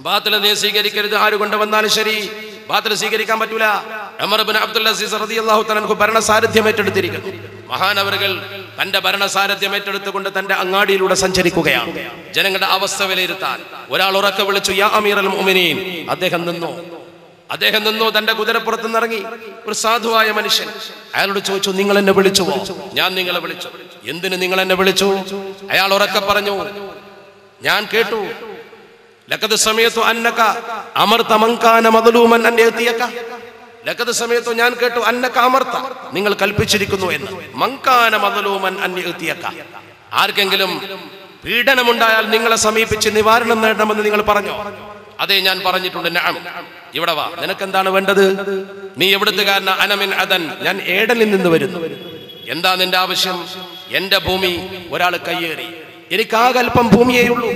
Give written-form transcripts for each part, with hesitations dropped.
ബാത്തിൽ നീ സ്വീകരിക്കരുത്, ആര് കൊണ്ടുവന്നാലും ശരി ബാത്തിൽ സ്വീകരിക്കാൻ പറ്റൂല. ഉമർ ഇബ്നു അബ്ദുൽ അസീസ് റളിയല്ലാഹു തആല അൻഹു ഭരണസാരഥ്യം ഏറ്റെടുത്തിരിക്കുന്നു. മഹാനവറുകൾ തന്റെ ഭരണസാരഥ്യം ഏറ്റെടുത്തുകൊണ്ട് തന്റെ അങ്ങാടിയിലൂടെ സഞ്ചരിക്കുകയാണ്, ജനങ്ങളുടെ അവസ്ഥ വിലയിരുത്താൻ. ഒരാൾ ഉറക്കെ വിളിച്ചു, യാ അമീറൽ മുഅ്മിനീൻ. അദ്ദേഹം നിന്നു, തന്റെ കുതിരപ്പുറത്ത് നിന്നിറങ്ങി. ഒരു സാധുവായ മനുഷ്യൻ അയാളോട് ചോദിച്ചു, നിങ്ങൾ എന്നെ വിളിച്ചുവോ? ഞാൻ നിങ്ങളെ വിളിച്ചു. എന്തിന് നിങ്ങൾ എന്നെ വിളിച്ചു? അയാൾ ഉറക്കെ പറഞ്ഞു, ഞാൻ കേട്ടു, ലഖദ് സമയത്തു അന്നക അമർത മൻ കാന മദ്ലൂമൻ അൻ യതിയക. ലഖദ് സമയത്തു, ഞാൻ കേട്ടു, അന്നക അമർത, നിങ്ങൾ കൽപ്പിച്ചിരിക്കുന്നു എന്ന്, മൻ കാന മദ്ലൂമൻ അൻ യതിയക. ആർക്കെങ്കിലും പീഡനമുണ്ടായാൽ നിങ്ങളെ സമീപിച്ച് നിവാരണം നേടണമെന്ന് നിങ്ങൾ പറഞ്ഞു. അതെ, ഞാൻ പറഞ്ഞിട്ടുണ്ട്. നഅം, ഇവിടെ വാ, നിനക്ക് എന്താണ് വേണ്ടത്? നീ എവിടുത്തുകാരനാ? അനമിൻ അദൻ, ഞാൻ ഏഡനിൽ നിന്ന് വരുന്നു. എന്താ നിന്റെ ആവശ്യം? എന്റെ ഭൂമി ഒരാൾ കയ്യേറി, എനിക്ക് ആകല്പം ഭൂമിയേയുള്ളൂ,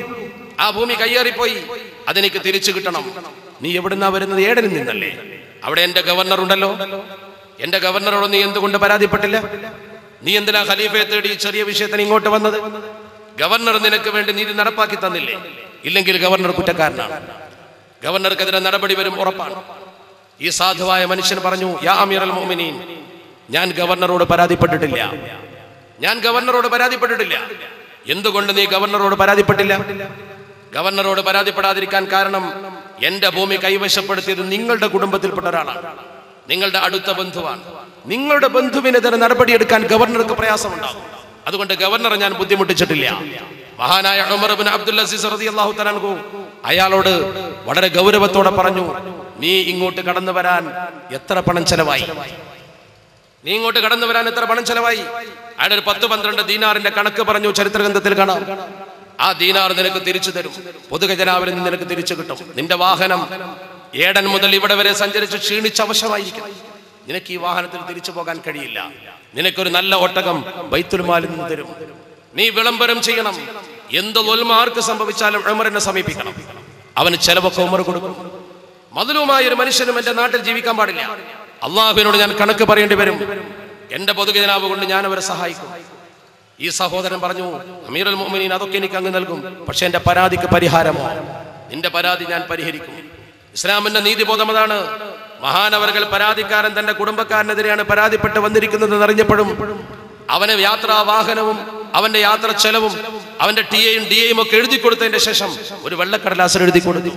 ആ ഭൂമി കയ്യേറിപ്പോയി, അതെനിക്ക് തിരിച്ചു കിട്ടണം. നീ എവിടുന്നാ വരുന്നത്? ഏഡനിൽ നിന്നല്ലേ? അവിടെ എന്റെ ഗവർണർ ഉണ്ടല്ലോ, എന്റെ ഗവർണറോട് നീ എന്തുകൊണ്ട് പരാതിപ്പെട്ടില്ല? നീ എന്തിനാ ഖലീഫയെ തേടി ചെറിയ വിഷയത്തിന് ഇങ്ങോട്ട് വന്നത്? ഗവർണർ നിനക്ക് വേണ്ടി നീതി നടപ്പാക്കി തന്നില്ലേ? ഇല്ലെങ്കിൽ ഗവർണർ കുറ്റക്കാരനാണ്, ഗവർണർക്കെതിരെ നടപടി വരും, ഉറപ്പാണ്. ഈ സാധുവായ മനുഷ്യൻ പറഞ്ഞു, യാ അമീറൽ മുഅ്മിനീൻ, ഞാൻ ഗവർണറോട് പരാതിപ്പെട്ടിട്ടില്ല, ഞാൻ ഗവർണറോട് പരാതിപ്പെട്ടിട്ടില്ല. എന്തുകൊണ്ട് നീ ഗവർണറോട് പരാതിപ്പെട്ടില്ല? ഗവർണറോട് പരാതിപ്പെടാതിരിക്കാൻ കാരണം, എന്റെ ഭൂമി കൈവശപ്പെടുത്തിയത് നിങ്ങളുടെ കുടുംബത്തിൽപ്പെട്ട ഒരാളാണ്, നിങ്ങളുടെ അടുത്ത ബന്ധുവാണ്. നിങ്ങളുടെ ബന്ധുവിനെതിരെ നടപടിയെടുക്കാൻ ഗവർണർക്ക് പ്രയാസമുണ്ടാകും. അതുകൊണ്ട് ഗവർണറെ ഞാൻ ബുദ്ധിമുട്ടിച്ചിട്ടില്ല. മഹാനായ ഉമർ ഇബ്നു അബ്ദുൽ അസീസ് റളിയല്ലാഹു തആല അൻഹു അയാളോട് വളരെ ഗൗരവത്തോടെ പറഞ്ഞു, നീ ഇങ്ങോട്ട് കടന്നു വരാൻ എത്ര പണം ചെലവായി? നീ ഇങ്ങോട്ട് കടന്നു വരാൻ എത്ര പണം ചെലവായി? അയാൾ ഒരു 10-12 ദീനാറിന്റെ കണക്ക് പറഞ്ഞു, ചരിത്ര ഗ്രന്ഥത്തിൽ കാണാം. ആ ദീനാർ നിനക്ക് തിരിച്ചു തരും, പൊതുഖജനാവിൽ നിന്ന് നിനക്ക് തിരിച്ചു കിട്ടും. നിന്റെ വാഹനം ഏഡൻ മുതൽ ഇവിടെ വരെ സഞ്ചരിച്ച് ക്ഷീണിച്ച് അവശമായിരിക്കും, നിനക്ക് ഈ വാഹനത്തിൽ തിരിച്ചു പോകാൻ കഴിയില്ല. നിനക്കൊരു നല്ല ഒട്ടകം ബൈത്തുൽ മാലിൽ നിന്ന് തരും. നീ വിളംബരം ചെയ്യണം, എന്ത് ദുൽമ ആർക്ക് സംഭവിച്ചാലും ഉമറിനെ സമീപിക്കണം, അവന് ചെലവൊക്കെ ഉമർ കൊടുക്കും. മദ്ലൂമായ ഒരു മനുഷ്യനും എന്റെ നാട്ടിൽ ജീവിക്കാൻ പാടില്ല. അള്ളാഹുവിനോട് ഞാൻ കണക്ക് പറയേണ്ടി വരും, എന്റെ പൊതുഖജനാവ് കൊണ്ട് ഞാൻ അവരെ സഹായിക്കും. ഈ സഹോദരൻ പറഞ്ഞു, അമീറുൽ മുഅ്മിനീൻ, അതൊക്കെ എനിക്ക് അങ്ങ് നൽകും, പക്ഷെ എന്റെ പരാതിക്ക് പരിഹാരമോ? നിന്റെ പരാതി ഞാൻ പരിഹരിക്കും. ഇസ്ലാമിന്റെ നീതിബോധം അതാണ്. മഹാനവറുകൾ പരാതിക്കാരൻ തന്റെ കുടുംബക്കാരനെതിരെയാണ് പരാതിപ്പെട്ട് വന്നിരിക്കുന്നത് എന്നറിഞ്ഞപ്പോഴും അവന് യാത്രാ വാഹനവും അവന്റെ യാത്ര ചെലവും അവന്റെ ടിഎയും ഡിഎയും ഒക്കെ എഴുതി കൊടുത്തതിന്റെ ശേഷം ഒരു വെള്ളക്കടലാസിൽ എഴുതി കൊടുത്തു.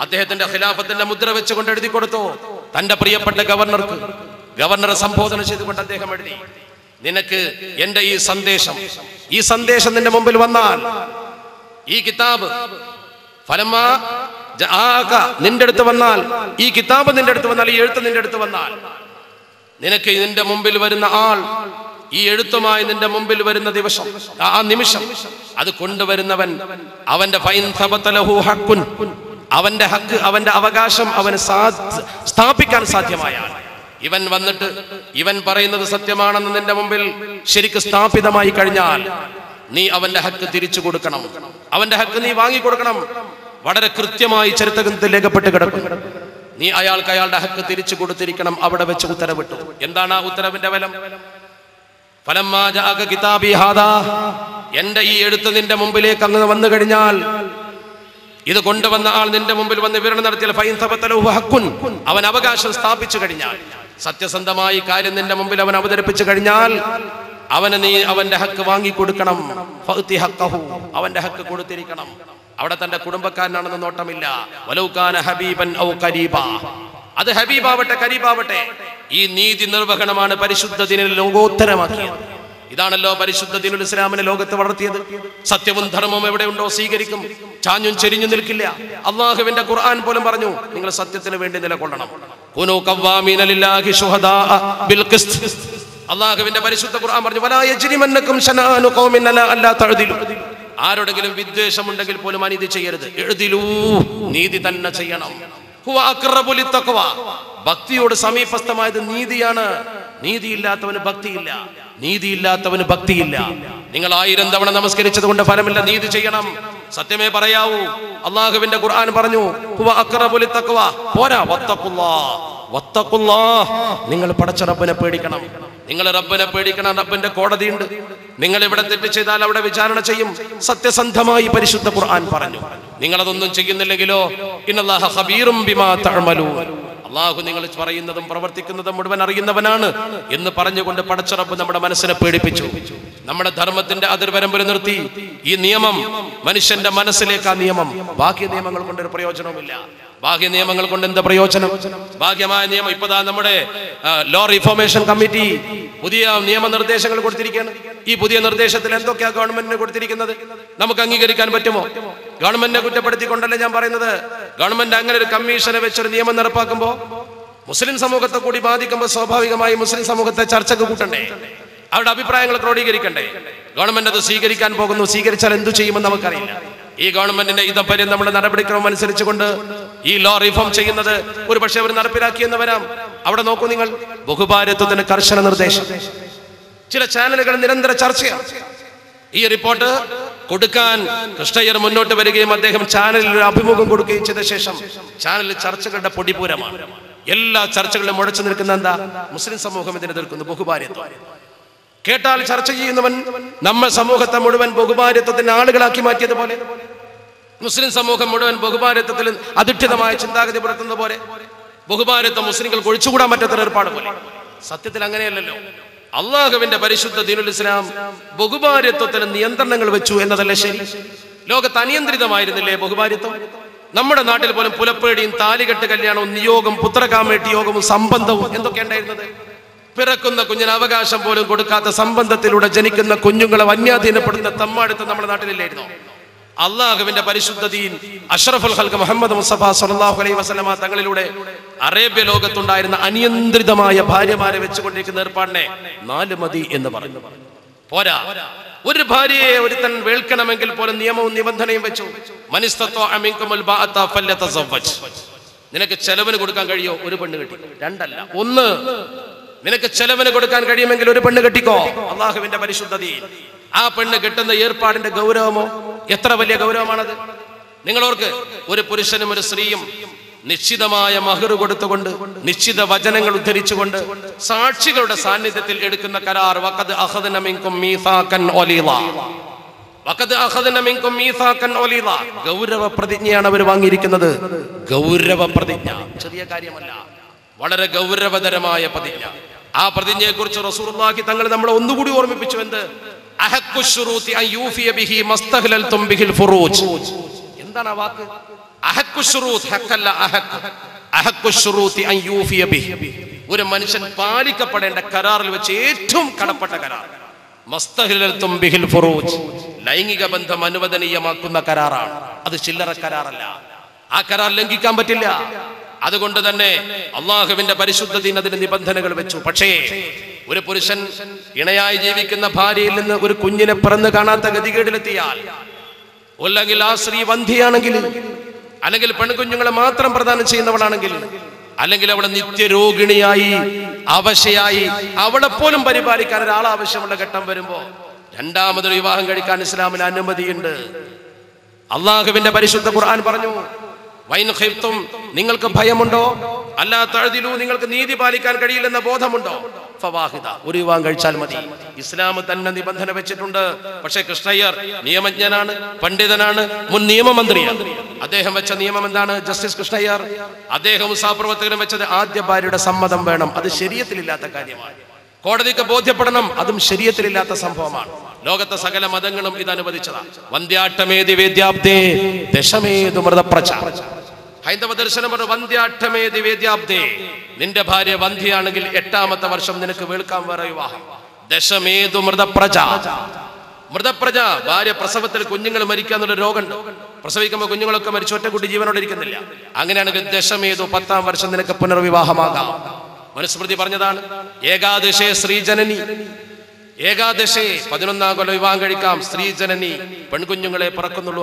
അദ്ദേഹത്തിന്റെ ഖിലാഫത്തിന്റെ മുദ്ര വെച്ചുകൊണ്ട് എഴുതി കൊടുത്തു. തന്റെ പ്രിയപ്പെട്ട ഗവർണർക്ക്, ഗവർണറെ സംബോധന ചെയ്തുകൊണ്ട് അദ്ദേഹം എഴുതി, നിനക്ക് എന്റെ ഈ സന്ദേശം നിന്റെ മുമ്പിൽ വന്നാൽ, ഈ കിതാബ് ഫലമാ നിന്റെ അടുത്ത് വന്നാൽ, ഈ കിതാബ് നിന്റെ അടുത്ത് വന്നാൽ, ഈ എഴുത്ത് നിന്റെ അടുത്ത് വന്നാൽ, നിനക്ക് നിന്റെ മുമ്പിൽ വരുന്ന ആൾ, ഈ എഴുത്തുമായി നിന്റെ മുമ്പിൽ വരുന്ന ദിവസം, ആ നിമിഷം അത് കൊണ്ടുവരുന്നവൻ, അവന്റെ അവന്റെ ഹക്ക്, അവന്റെ അവകാശം അവന് സ്ഥാപിക്കാൻ സാധ്യമായാൽ, ഇവൻ വന്നിട്ട് ഇവൻ പറയുന്നത് സത്യമാണെന്ന് നിന്റെ മുമ്പിൽ ശരിക്ക് സ്ഥാപിതമായി കഴിഞ്ഞാൽ, നീ അവന്റെ ഹക്ക് തിരിച്ചു കൊടുക്കണം, അവന്റെ ഹക്ക് നീ വാങ്ങിക്കൊടുക്കണം. വളരെ കൃത്യമായി ചരിത്രഗ്രന്ഥത്തിൽ രേഖപ്പെട്ട് കിടക്കും. നീ അയാൾക്ക് അയാളുടെ ഹക്ക് തിരിച്ചു കൊടുത്തിരിക്കണം. അവിടെ വെച്ച് ഉത്തരവിട്ടു. എന്താണ് ആ ഉത്തരവിന്റെ ഫലം? ഫലമ്മാ ജാഅക കിതാബി ഹാദാ, എന്റെ ഈ എഴുത്ത് നിന്റെ മുമ്പിലേക്ക് അങ്ങ് വന്നു കഴിഞ്ഞാൽ, ഇത് കൊണ്ടുവന്ന ആൾ നിന്റെ മുമ്പിൽ വന്ന് വിവരണം നടത്തിയാൽ, ഫൈൻ സബത ലഹു ഹഖ്ഖുൻ, അവൻ അവകാശം സ്ഥാപിച്ചു കഴിഞ്ഞാൽ, സത്യസന്ധമായി കാര്യം നിന്റെ മുമ്പിൽ അവൻ അവതരിപ്പിച്ചു കഴിഞ്ഞാൽ, അവന് നീ അവന്റെ ഹക്ക് വാങ്ങിക്കൊടുക്കണം. ഫഅതി ഹഖ്ഖഹു, അവന്റെ ഹക്ക് കൊടുത്തിരിക്കണം. അവിടെ തന്റെ കുടുംബക്കാരനാണെന്ന് നോട്ടമില്ല. വലൗ കാന ഹബീബൻ ഔ ഖരീബ, അത് ഹബീബാവട്ടെ ഖരീബാവട്ടെ, ഈ നീതി നിർവഹണമാണ് പരിശുദ്ധ ദീനിൽ ലോകോത്തരമാക്കിയത്. ഇതാണല്ലോ പരിശുദ്ധ ദീനുൽ ഇസ്ലാമിനെ ലോകത്ത് വളർത്തിയത്. സത്യവും ധർമ്മവും എവിടെയുണ്ടോ സ്വീകരിക്കും, ചാഞ്ഞും ചെരിഞ്ഞു നിൽക്കില്ല. അള്ളാഹുവിന്റെ ഖുർആൻ പോലും പറഞ്ഞു, നിങ്ങൾ സത്യത്തിന് വേണ്ടി നിലകൊള്ളണം. കുനൂ ഖവ്വാമീന ലില്ലാഹി ശുഹദാ ബിൽ ഖിസ്ത്. അള്ളാഹുവിന്റെ പരിശുദ്ധ ഖുർആൻ പറഞ്ഞു, വലാ യജ്രിമന്നകും ശനാനു ഖൗമിൻ അല്ലാ തഅദിലു. ആരോടെങ്കിലും വിദ്വേഷമുണ്ടെങ്കിൽ പോലും അനീതി ചെയ്യരുത്. എഴുതിലൂ, നീതി തന്നെ ചെയ്യണം. ഹുവ അഖ്റബു ലിത്തഖ്വ, ഭക്തിയോട് സമീപസ്ഥമായത് നീതിയാണ്. നീതിയില്ലാത്തവന് ഭക്തിയില്ല, നീതിയില്ലാത്തവന് ഭക്തിയില്ല. നിങ്ങൾ 1000 തവണ നമസ്കരിച്ചത് കൊണ്ട് ഫലമില്ല, നീതി ചെയ്യണം, സത്യമേ പറയാവൂ. അള്ളാഹുവിന്റെ ഖുർആൻ പറഞ്ഞു, ഹുവ അഖ്റബു ലിത്തഖ്വ, പോരാ, വത്തഖുല്ലാഹ് വത്തഖുല്ലാഹ്, നിങ്ങൾ പടച്ച റബ്ബിനെ പേടിക്കണം. നിങ്ങൾ റബ്ബിനെ പേടിക്കണം. റബ്ബിന്റെ കോടതിയുണ്ട്. നിങ്ങൾ ഇവിടെ തെറ്റ് ചെയ്താൽ അവിടെ വിചാരണ ചെയ്യും. സത്യസന്ധമായി പരിശുദ്ധ ഖുർആൻ പറഞ്ഞു. നിങ്ങളതൊന്നും ചെയ്യുന്നില്ലെങ്കിലോ ഇന്നല്ലാഹ ഖബീറും ബിമാ തഅമലൂൻ, അല്ലാഹു നിങ്ങൾ പറയുന്നതും പ്രവർത്തിക്കുന്നതും മുഴുവൻ അറിയുന്നവനാണ് എന്ന് പറഞ്ഞുകൊണ്ട് പടച്ച റബ്ബ് നമ്മുടെ മനസ്സിനെ പേടിപ്പിച്ചു. നമ്മുടെ ധർമ്മത്തിന്റെ അതിർവരമ്പിൽ നിർത്തി ഈ നിയമം മനുഷ്യന്റെ മനസ്സിലേക്ക്, ആ നിയമം ബാഹ്യ നിയമങ്ങൾ കൊണ്ടൊരു പ്രയോജനവുമില്ല. ബാഹ്യ നിയമങ്ങൾ കൊണ്ട് എന്താ പ്രയോജനം? ബാഹ്യമായ നിയമം ഇപ്പതാ നമ്മുടെ ലോ റിഫോർമേഷൻ കമ്മിറ്റി പുതിയ നിയമനിർദ്ദേശങ്ങൾ കൊടുത്തിരിക്കുകയാണ്. ഈ പുതിയ നിർദ്ദേശത്തിൽ എന്തൊക്കെയാ ഗവൺമെന്റിന് കൊടുത്തിരിക്കുന്നത്? നമുക്ക് അംഗീകരിക്കാൻ പറ്റുമോ? ഗവൺമെന്റിനെ കുറ്റപ്പെടുത്തിക്കൊണ്ടല്ലേ ഞാൻ പറയുന്നത്. ഗവൺമെന്റ് അങ്ങനെ ഒരു കമ്മീഷനെ വെച്ചൊരു നിയമം നടപ്പാക്കുമ്പോൾ മുസ്ലിം സമൂഹത്തെ കൂടി ബാധിക്കുമ്പോൾ സ്വാഭാവികമായി മുസ്ലിം സമൂഹത്തെ ചർച്ചക്ക് കൂട്ടണ്ടേ? അവരുടെ അഭിപ്രായങ്ങൾ ക്രോഡീകരിക്കണ്ടേ? ഗവൺമെന്റ് അത് സ്വീകരിക്കാൻ പോകുന്നു. സ്വീകരിച്ചാൽ എന്തു ചെയ്യുമെന്ന് നമുക്കറിയില്ല. ഈ ഗവൺമെന്റിന്റെ ഇതപ്പര്യം നമ്മുടെ നടപടിക്രമം അനുസരിച്ചുകൊണ്ട് ഈ ലോ റിഫോം ചെയ്യുന്നത് ഒരു പക്ഷേ അവർ നടപ്പിലാക്കിയെന്ന് വരാം. അവിടെ നോക്കൂ നിങ്ങൾ, ബഹുഭാര്യത്വത്തിന് കർശന നിർദ്ദേശം. ചില ചാനലുകൾ നിരന്തര ചർച്ചയാണ്. ഈ റിപ്പോർട്ട് കൊടുക്കാൻ കൃഷ്ണയ്യർ മുന്നോട്ട് വരികയും അദ്ദേഹം ചാനലിൽ ഒരു അഭിമുഖം കൊടുക്കുകയും ചെയ്ത ശേഷം ചാനലിൽ ചർച്ചകളുടെ പൊടിപൂരമാണ്. എല്ലാ ചർച്ചകളിലും മുഴച്ചു നിൽക്കുന്ന എന്താ? മുസ്ലിം സമൂഹം ഇതിനെ എതിർക്കുന്നു, ബഹുഭാര്യത്വം. കേട്ടാൽ ചർച്ച ചെയ്യുന്നവൻ നമ്മൾ സമൂഹത്തെ മുഴുവൻ ബഹുഭാര്യത്വത്തിന്റെ ആളുകളാക്കി മാറ്റിയതുപോലെ, മുസ്ലിം സമൂഹം മുഴുവൻ ബഹുഭാര്യത്വത്തിൽ അധിഷ്ഠിതമായ ചിന്താഗതി പുലർത്തുന്ന പോലെ, ബഹുഭാര്യത്വം മുസ്ലിങ്ങൾക്ക് ഒഴിച്ചുകൂടാൻ പറ്റാത്ത ഏർപ്പാട് പോലെ. സത്യത്തിൽ അങ്ങനെയല്ലല്ലോ. അള്ളാഹുവിന്റെ പരിശുദ്ധ ദീനുൽ ഇസ്ലാം ബഹുഭാര്യത്വത്തിന് നിയന്ത്രണങ്ങൾ വെച്ചു എന്നതല്ലേ ശരി? ലോകത്ത് അനിയന്ത്രിതമായിരുന്നില്ലേ ബഹുഭാര്യത്വം? നമ്മുടെ നാട്ടിൽ പോലും പുലപ്പേടിയും താലികെട്ട് കല്യാണവും നിയോഗം പുത്രകാമേട്ടി യോഗവും സംബന്ധവും എന്തൊക്കെ ഉണ്ടായിരുന്നത്? പിറക്കുന്ന കുഞ്ഞിന് അവകാശം പോലും കൊടുക്കാത്ത സംബന്ധത്തിലൂടെ ജനിക്കുന്ന കുഞ്ഞുങ്ങളെ വന്യാധീനപ്പെടുന്ന തമ്മാടുത്ത് നമ്മുടെ നാട്ടിലില്ലായിരുന്നോ? അള്ളാഹുവിന്റെ പരിശുദ്ധ ദീൻ അഷ്റഫുൽ ഖൽഖ് മുഹമ്മദ് മുസ്തഫ സ്വല്ലല്ലാഹു അലൈഹി വസല്ലമ തങ്ങളിലൂടെ അറേബ്യ ലോകത്തുണ്ടായിരുന്ന അനിയന്ത്രിതമായ ഭാര്യമാരെ വെച്ചുകൊണ്ടിരിക്കുന്ന ഏർപ്പാടിനെ 4 മതി എന്ന് പറഞ്ഞു. പോരാ, ഒരു ഭാര്യയെ ഒരുത്തൻ വേൾക്കണമെങ്കിൽ പോലും നിയമവും നിബന്ധനയും വെച്ചു. മനിസ്തത്വഅ മിൻകുമുൽ ബാഅത ഫല്യതസവ്വജ്. നിനക്ക് ചെലവിന് കൊടുക്കാൻ കഴിയോ? ഒരു പെണ്ണ് കെട്ടി. 2 അല്ല, 1. നിനക്ക് ചെലവിന് കൊടുക്കാൻ കഴിയുമെങ്കിൽ ഒരു പെണ്ണ് കെട്ടിക്കോ. അള്ളാഹുവിന്റെ പരിശുദ്ധ ദീൻ. ആ പെണ്ണ് കെട്ടുന്ന ഏർപ്പാടിന്റെ ഗൗരവമോ എത്ര വലിയ ഗൗരവമാണത്! നിങ്ങളോർക്ക്, ഒരു പുരുഷനും ഒരു സ്ത്രീയും നിശ്ചിതമായ മഹർ കൊടുത്തുകൊണ്ട്, നിശ്ചിത വചനങ്ങൾ ഉദ്ധരിച്ചുകൊണ്ട്, സാക്ഷികളുടെ സാന്നിധ്യത്തിൽ എടുക്കുന്ന കരാർ വഖദ് അഖദ്ന മിൻകും മീസാഖൻ ഗലീളാ. വഖദ് അഖദ്ന മിൻകും മീസാഖൻ ഗലീളാ. ഗൗരവ പ്രതിജ്ഞയാണ് അവർ വാങ്ങിയിരിക്കുന്നത്. ഗൗരവ പ്രതിജ്ഞ, ചെറിയ കാര്യമല്ല, വളരെ ഗൗരവതരമായ പ്രതിജ്ഞ. ആ പ്രതിജ്ഞയെ കുറിച്ച് റസൂലുള്ളാഹി തങ്ങൾ നമ്മളെ ഒന്നുകൂടി ഓർമ്മിപ്പിച്ചു. എന്ത്? അഹഖുശ്ശുറൂതി അൻ യൂഫിയ ബിഹി മസ്തഹ്ലൽതും ബിഹിൽ ഫുറൂജ്. എന്താണ് ആ വാക്ക്? അഹഖുശ്ശുറൂത്, ഹഖല്ല അഹഖ്. അഹഖുശ്ശുറൂതി അൻ യൂഫിയ ബിഹി, ഒരു മനുഷ്യൻ പാലിക്കപ്പെടേണ്ട കരാറിൽ വെച്ച് ഏറ്റവും കടപ്പെട്ട കരാർ. മസ്തഹ്ലൽതും ബിഹിൽ ഫുറൂജ്, ലൈംഗിക ബന്ധം അനുവദനീയമാക്കുന്ന കരാറാണ്. അത് ചില്ലറ കരാറല്ല. ആ കരാർ ലംഘിക്കാൻ പറ്റില്ല. അതുകൊണ്ട് തന്നെ അള്ളാഹുവിന്റെ പരിശുദ്ധ ദീൻ അതിന് നിബന്ധനകൾ വെച്ചു. പക്ഷേ ഒരു പുരുഷൻ ഇണയായി ജീവിക്കുന്ന ഭാര്യയിൽ നിന്ന് ഒരു കുഞ്ഞിനെ പിറന്നു കാണാത്ത ഗതികേടിലെത്തിയാൽ, അല്ലെങ്കിൽ ആ സ്ത്രീ വന്ധ്യയാണെങ്കിൽ, അല്ലെങ്കിൽ പെൺകുഞ്ഞുങ്ങളെ മാത്രം പ്രദാനം ചെയ്യുന്നവളാണെങ്കിൽ, അല്ലെങ്കിൽ അവളെ നിത്യരോഗിണിയായി അവശയായി അവളെ പോലും പരിപാലിക്കാൻ ഒരാൾ ആവശ്യമുള്ള ഘട്ടം വരുമ്പോ രണ്ടാമതൊരു വിവാഹം കഴിക്കാൻ ഇസ്ലാമിൽ അനുമതിയുണ്ട്. അള്ളാഹുവിന്റെ പരിശുദ്ധ ഖുർആൻ പറഞ്ഞു, വൈൻ ഖിഫ്തും, നിങ്ങൾക്ക് ഭയമുണ്ടോ, അല്ലാ തഅദിലു, നിങ്ങൾക്ക് നീതി പാലിക്കാൻ കഴിയില്ലെന്ന ബോധമുണ്ടോ, ഫവാഹിദ, ഒരു വിവാഹം കഴിച്ചാൽ മതി. ഇസ്ലാം തന്നെ നിബന്ധന വെച്ചിട്ടുണ്ട്. പക്ഷേ കൃഷ്ണയ്യർ നിയമജ്ഞനാണ്, പണ്ഡിതനാണ്, മുൻ നിയമമന്ത്രിയാണ്. അദ്ദേഹം വെച്ച നിയമം എന്താണ്? ജസ്റ്റിസ് കൃഷ്ണയ്യർ, അദ്ദേഹം സഹപ്രവർത്തകരും വെച്ചത് ആദ്യ ഭാര്യയുടെ സമ്മതം വേണം. അത് ശരീഅത്തിലില്ലാത്ത കാര്യമാണ്. കോടതിക്ക് ബോധ്യപ്പെടണം, അതും ശരീഅത്തിലില്ലാത്ത സംഭവമാണ്. ലോകത്തെ സകല മതങ്ങളും ഇത് അനുവദിച്ചതാണ്. വന്ധ്യാട്ടമേതി വേദ്യാബ്ദേ ദശമേതു മൃതപ്രച. ഹൈന്ദവ ദർശനം പറഞ്ഞു, വന്ധ്യാട്ടമേതി വേദ്യാബ്ദേ, നിന്റെ ഭാര്യ വന്ധ്യയാണെങ്കിൽ 8ാമത്തെ വർഷം നിനക്ക് വേൾക്കാൻ വേറെ വിവാഹം. ദശമേതു മൃതപ്രജ. മൃതപ്രജ, ഭാര്യ പ്രസവത്തിൽ കുഞ്ഞുങ്ങൾ മരിക്കുക എന്നുള്ള രോഗമുണ്ട്. പ്രസവിക്കുമ്പോൾ കുഞ്ഞുങ്ങളൊക്കെ മരിച്ചു, ഒറ്റ കുട്ടി ജീവനോടെ ഇരിക്കുന്നില്ല. അങ്ങനെയാണെങ്കിൽ ദശമേതു 10ാം വർഷം നിനക്ക് പുനർവിവാഹമാകാം. മനുസ്മൃതി പറഞ്ഞതാണ്. ഏകാദശേ ശ്രീജനനി, ഏകാദശേ 11ാം കൊല്ലം വിവാഹം കഴിക്കാം. സ്ത്രീ ജനനി, പെൺകുഞ്ഞുങ്ങളെ പിറക്കുന്നുള്ളൂ.